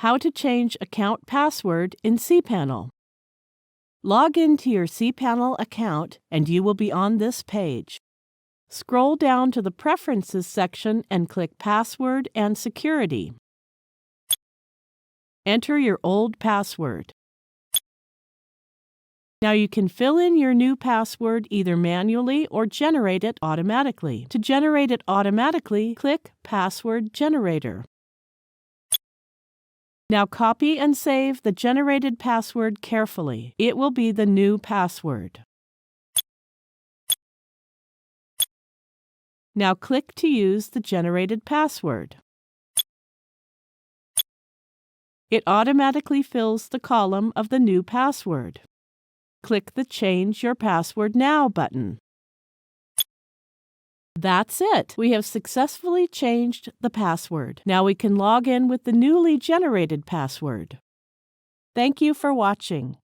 How to change account password in cPanel. Log into your cPanel account and you will be on this page. Scroll down to the Preferences section and click Password and Security. Enter your old password. Now you can fill in your new password either manually or generate it automatically. To generate it automatically, click Password Generator. Now copy and save the generated password carefully. It will be the new password. Now click to use the generated password. It automatically fills the column of the new password. Click the Change Your Password Now button. That's it! We have successfully changed the password. Now we can log in with the newly generated password. Thank you for watching.